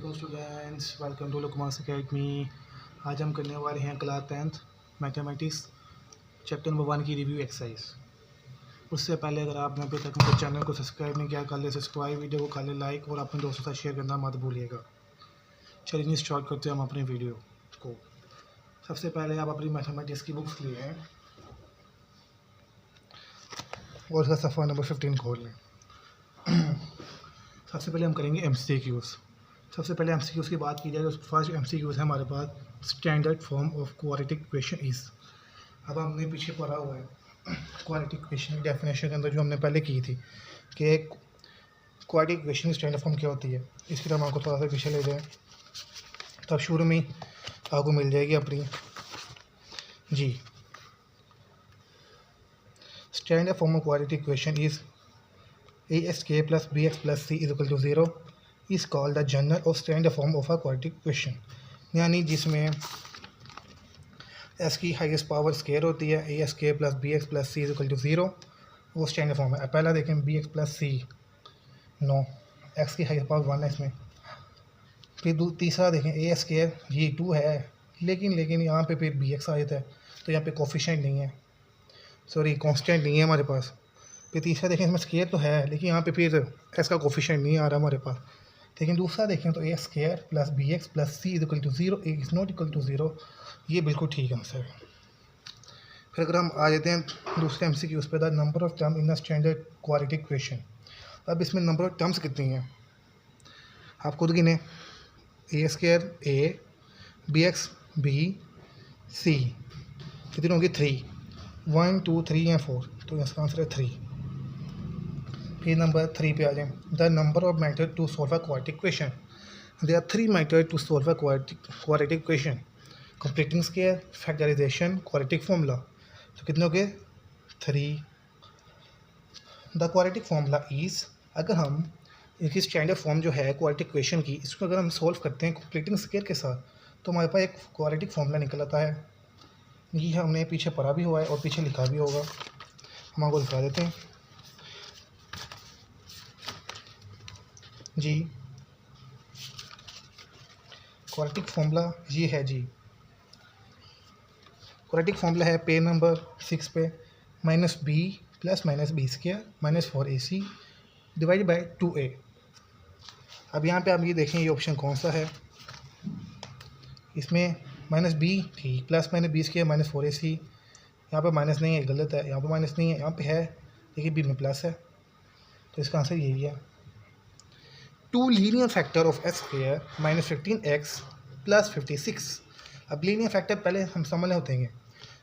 Hello students, welcome to लुकमास academy. आज हम करने वाले हैं class 10th mathematics chapter number 1 की रिव्यू एक्सरसाइज। उससे पहले अगर आपने अभी तक मेरे चैनल को सब्सक्राइब नहीं किया, कर ले सब्सक्राइब, वीडियो को कर ले लाइक और अपने दोस्तों के साथ शेयर करना मत भूलिएगा। चलिए स्टार्ट करते हैं हम अपनी वीडियो को। सबसे पहले आप अपनी मैथमेटिक्स की बुक्स लिए हैं और उसका सफ़ा नंबर 15 खोल लें। सबसे पहले हम करेंगे MCQs। सबसे पहले MCQs की बात की जाए तो फर्स्ट MCQs है हमारे पास, standard form of quadratic equation is. अब हमने पीछे पढ़ा हुआ है क्वाड्रेटिक इक्वेशन की डेफिनेशन के अंदर जो हमने पहले की थी कि एक क्वाड्रेटिक इक्वेशन की स्टैंडर्ड फॉर्म क्या होती है। इसकी तरह हम आपको थोड़ा सा पीछे ले जाएँ तब शुरू में आपको मिल जाएगी अपनी जी। Standard form of quadratic equation is ASK plus BX plus C is equal to 0 is called the general or standard form of a quadratic equation। यानी जिसमें S की हाईएस्ट पावर स्केयर होती है, ASK plus BX plus C is equal to 0, वो standard form है। पहला देखें BX plus C, no, X की हाईएस्ट पावर 1 है इसमें। फिर तीसरा देखें ASK, ये 2 है लेकिन यहाँ पे फिर BX आ जाता है तो यहाँ पे कोफिशिएंट नहीं है, सॉरी कांस्टेंट नहीं है हमारे पास। फिर तीसरा देखें इसमें स्केयर तो है लेकिन यहाँ पे फिर एस का कोफिशिएंट नहीं आ रहा हमारे पास। लेकिन दूसरा देखें तो A square plus BX plus C is equal to 0, A is not equal to 0, ये बिल्कुल ठीक आंसर है। फिर अगर हम आ जाते हैं दूसरे MCQs पे, the number of term in the standard quadratic equation. अब इसमें नंबर ऑफ टर्म्स कितनी हैं आप खुद गिने, ए square A, BX B, C, कितनी होगी 3, 1 2 3 या 4, तो इसका आंसर है 3। फिर नंबर 3 पे आ जाएं, the number of method to solve a quadratic equation. There are 3 method to solve a quadratic equation, completing square, factorization, quadratic formula. तो कितने हो गए 3। द क्वाड्रेटिक फॉर्मूला इज़, अगर हम इसकी स्टैंडर्ड फॉर्म जो है क्वाड्रेटिक इक्वेशन की, इसको अगर हम सॉल्व करते हैं कंप्लीटिंग स्केयर के साथ तो हमारे पास एक क्वाड्रेटिक फॉर्मूला निकल आता है। ये हमने पीछे पढ़ा भी हुआ है और पीछे लिखा भी होगा, हम आपको दिखा देते हैं जी। क्वाड्रेटिक फॉर्मूला ये है जी, क्वाड्रेटिक फॉर्मूला है पेज नंबर 6 पे, -b plus -b square minus 4AC divide by 2a। अब यहाँ पे आप ये देखें ये ऑप्शन कौन सा है, इसमें -b ठीक plus -b square minus 4AC, यहाँ पे माइनस नहीं है, गलत है, यहाँ पे माइनस नहीं है, यहाँ पे है देखिए b में प्लस है, तो इसका आंसर यही है। 2 linear factor of x square minus 15x plus 56। अब लीनियर फैक्टर पहले हम समझ होते हैं,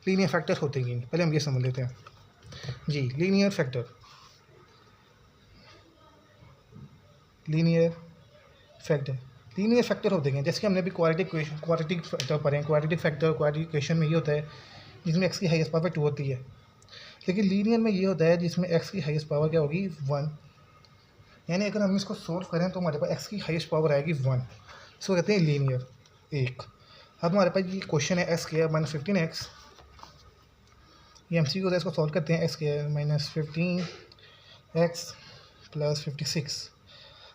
लीनियर फैक्टर होते हैं पहले हम ये समझ लेते हैं जी। लीनियर फैक्टर होते हैं जैसे कि हमने अभी क्वाड्रेटिक फैक्टर पढ़े। क्वाड्रेटिक इक्वेशन में ये होता है जिसमें x की हाईएस्ट पावर 2 होती है, लेकिन लीनियर में ये होता है जिसमें x की हाईएस्ट पावर क्या होगी 1। यानी अगर हम इसको सोल्व करें तो हमारे पास x की हाईएस्ट पावर आएगी 1, इसको कहते हैं लीनियर एक। अब हमारे पास ये क्वेश्चन है x स्क्वायर माइनस 15x, ये MCQ होता है, इसको सॉल्व करते हैं x square minus 15x plus 56।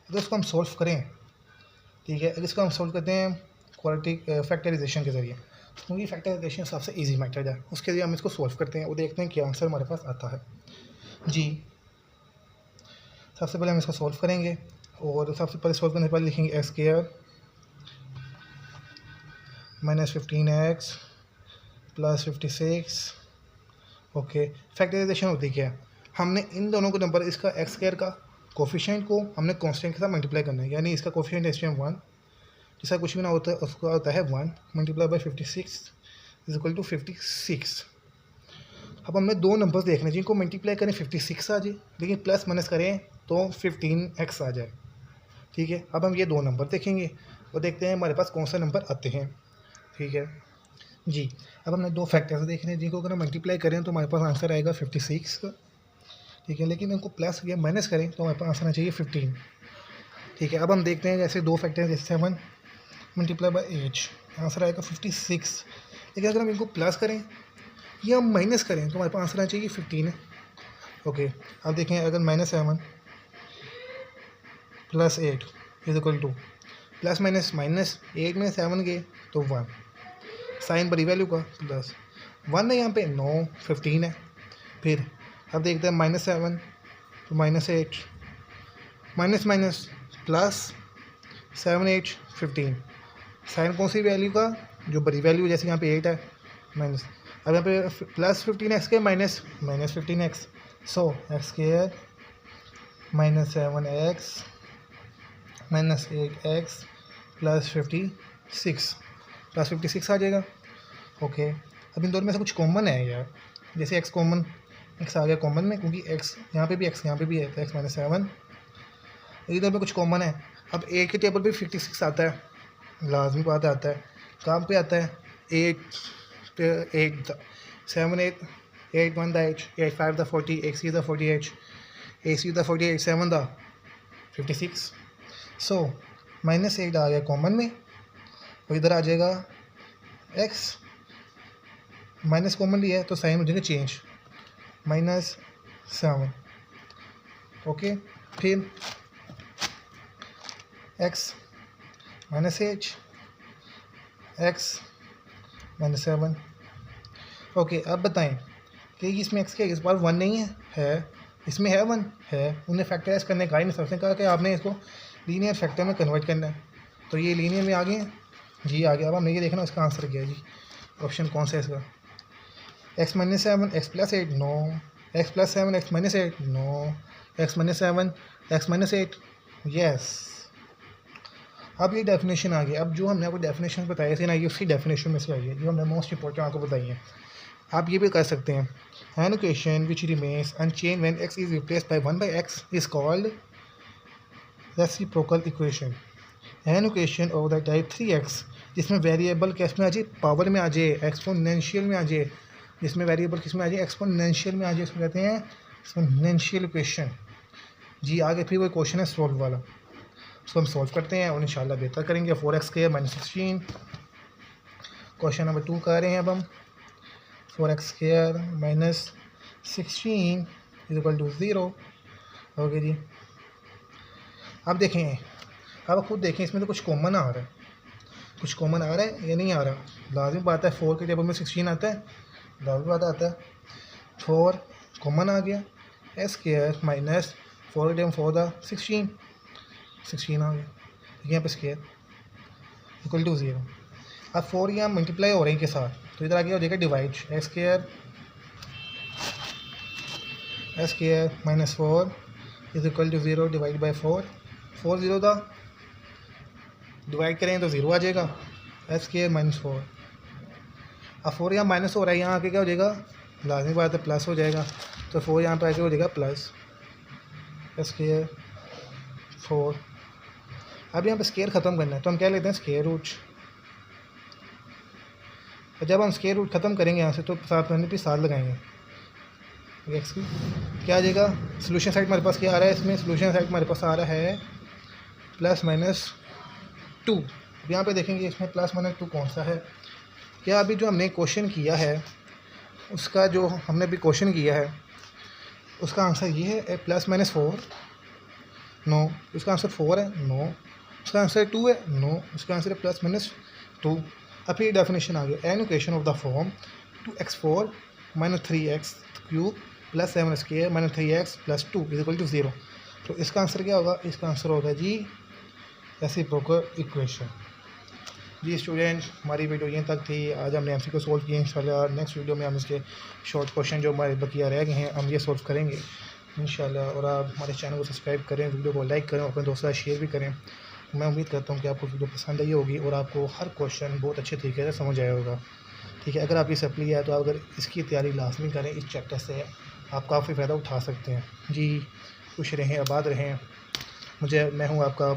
अगर इसको हम सॉल्व करें, ठीक है, अगर इसको हम सॉल्व करते हैं क्वाड्रेटिक फैक्टराइजेशन के ज़रिए, क्योंकि फैक्टराइजेशन सबसे ईजी मेथड है, उसके लिए हम इसको सॉल्व करते हैं और देखते हैं क्या आंसर हमारे पास आता है जी। सबसे पहले हम इसको सॉल्व करेंगे और सबसे पहले सॉल्व करने से पहले लिखेंगे x square minus 15x plus 56। Okay, factorization होती क्या है, हमने इन दोनों को नंबर, इसका x स्क्वायर का कोफिशिएंट को हमने कांस्टेंट के साथ मल्टीप्लाई करना है, यानी इसका कोफिशिएंट इस टाइम 1, जिसका कुछ भी ना होता है उसका होता है 1 multiply by 56 is equal to 56। अब हमें दो नंबर्स देखने जिनको मल्टीप्लाई करें 56 आ जाए, लेकिन प्लस माइनस करें तो 15x आ जाए, ठीक है। अब हम ये दो नंबर देखेंगे और देखते हैं हमारे पास कौन सा नंबर आते हैं, ठीक है जी। अब हमने दो फैक्टर्स देखने हैं जिनको अगर हम मल्टीप्लाई करें तो हमारे पास आंसर आएगा 56 का, ठीक है, लेकिन इनको प्लस या माइनस करें तो हमारे पास आंसर आना चाहिए 15, ठीक है। अब हम देखते हैं जैसे दो फैक्टर जैसे 7 मल्टीप्लाई बाई 8, आंसर आएगा 56, लेकिन अगर हम इनको प्लस करें या हम माइनस करें तो हमारे पास आंसर आना चाहिए 15 है। ओके, अब देखें अगर -7 + 8 is equal two plus minus minus 8 में 7 गए तो 1, साइन बड़ी वैल्यू का प्लस 1 है यहाँ पे, 9 15 है। फिर अब देखते हैं -7 तो -8 माइनस माइनस प्लस 7 8 15, साइन कौन सी वैल्यू का, जो बड़ी वैल्यू, जैसे यहाँ पे 8 है माइनस, अब यहाँ पे प्लस 15x के minus 15x, so x square -7x -8x plus 56 आ जाएगा। ओके, अब इन दोनों में से कुछ कॉमन है यार, जैसे x कॉमन, x आ गया कॉमन में, क्योंकि x यहाँ पे भी x यहाँ पे भी है, तो x -7, इधर दोनों में कुछ कॉमन है। अब a के टेबल पे 56 आता है, लाजमी बात आता है, काम पे आता है 8 7 8 8 1 8 8 5 40 8 6 48 8 6 48 7 56, सो -8 आ गया कॉमन में, और इधर आ जाएगा x, माइनस कॉमन लिया है तो साइन हो जाएगा चेंज, -7। ओके, फिर x -8 x -7। ओके, अब बताएं कि इसमें x के इस बार 1 नहीं है इसमें है 1 है, उन्हें फैक्टराइज करने का ही नहीं, सबसे कहा कि आपने इसको लीनियर फैक्टर में कन्वर्ट करना है, तो ये लीनियर में आ गए हैं जी, आ गया। अब हमने ये देखना इसका आंसर क्या है जी, ऑप्शन कौन सा है इसका, x -7 x + 8 no, x + 7 x -8 no, x -7 x -8 yes. अब ये डेफिनेशन आ गई। अब जो हमने आपको डेफिनेशन बताई थी ना, ये उसकी डेफिनेशन में से आई है जो हमने मोस्ट इंपॉर्टेंट आपको बताई है। आप ये भी कर सकते हैं, an equation which remains unchange when x is replaced by 1/x is called reciprocal equation. An equation of the type 3x जिसमें वेरिएबल किस में आ जाए, पावर में आ जाए, एक्सपोनेंशियल में आ जाए, जिसमें वेरिएबल किस में आ जाए, एक्सपोनेंशियल में आ जाए, उसको कहते हैं एक्सपोनेंशियल इक्वेशन जी। आगे फिर वो क्वेश्चन है सॉल्व वाला, उसको हम सॉल्व करते हैं और इंशाल्लाह बेहतर करेंगे। 4x² -16 क्वेश्चन नंबर 2 कर रहे हैं अब हम। 4x² -16 = 0। ओके जी, अब देखें, अब खुद देखें इसमें तो कुछ कॉमन आ रहा है, कुछ कॉमन आ रहा है या नहीं आ रहा। लाजिम बात है 4 के टेबल में 16 आता है, लाजिम बात आता है 4 कॉमन आ गया, s² माइनस 4 के टेबल 4 16 आ गया, यहाँ पे स्क्वायर = 0। अब 4 यहाँ मल्टीप्लाई हो रहे हैं के साथ, तो इधर आगे हो जाएगा डिवाइड, s² -4 = 0 डिवाइड बाई 4 0 था, डिवाइड करेंगे तो 0 आ जाएगा, s² -4। अब 4 यहाँ माइनस हो रहा है, यहाँ आके क्या हो जाएगा, लाजमी बात है प्लस हो जाएगा, तो 4 यहाँ पे आके हो जाएगा प्लस s²। 4 अब यहाँ पे स्केयर ख़त्म करना है, तो हम क्या लेते हैं स्केयर रूट। और जब हम स्केयर रूट ख़त्म करेंगे यहाँ से, तो साथ में भी साथ लगाएंगे एक्स की, क्या आ जाएगा, सोल्यूशन साइड हमारे पास क्या आ रहा है, इसमें सोल्यूशन साइड हमारे पास आ रहा है +-2। अब यहाँ पे देखेंगे इसमें +-2 कौन सा है, क्या अभी जो हमने क्वेश्चन किया है उसका, जो हमने अभी क्वेश्चन किया है उसका आंसर ये है +-4 नो, इसका आंसर 4 है नो, इसका आंसर 2 है नो, इसका आंसर है +-2। अब ये डेफिनेशन आ गया, N equation of the form 2x4 -3x³ + 7x² -3x + 2 = 0। तो इसका आंसर क्या होगा, इसका आंसर होगा जी रेसिप्रोकल इक्वेशन। जी स्टूडेंट, हमारी वीडियो यहीं तक थी। आज हमने एमसीक्यू सोल्व किए, इंशाल्लाह नेक्स्ट वीडियो में हम इसके शॉर्ट क्वेश्चन जो हमारे बकिया रह गए हैं हम ये सोल्व करेंगे इंशाल्लाह। और आप हमारे चैनल को सब्सक्राइब करें, वीडियो को लाइक करें, अपने दोस्तों से शेयर भी करें। मैं उम्मीद करता हूँ कि आपको वीडियो पसंद आई होगी और आपको हर क्वेश्चन बहुत अच्छे तरीके से समझ आया होगा। ठीक है, अगर आप ये सप्ली है तो आप अगर इसकी तैयारी लाजमी करें, इस चैप्टर से आप काफ़ी फ़ायदा उठा सकते हैं। जी खुश रहें, आबाद रहें। मैं हूँ आपका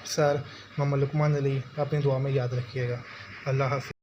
सर मोहम्मद लुकमान अली, अपनी दुआ में याद रखिएगा। अल्लाह हाफ़िज़।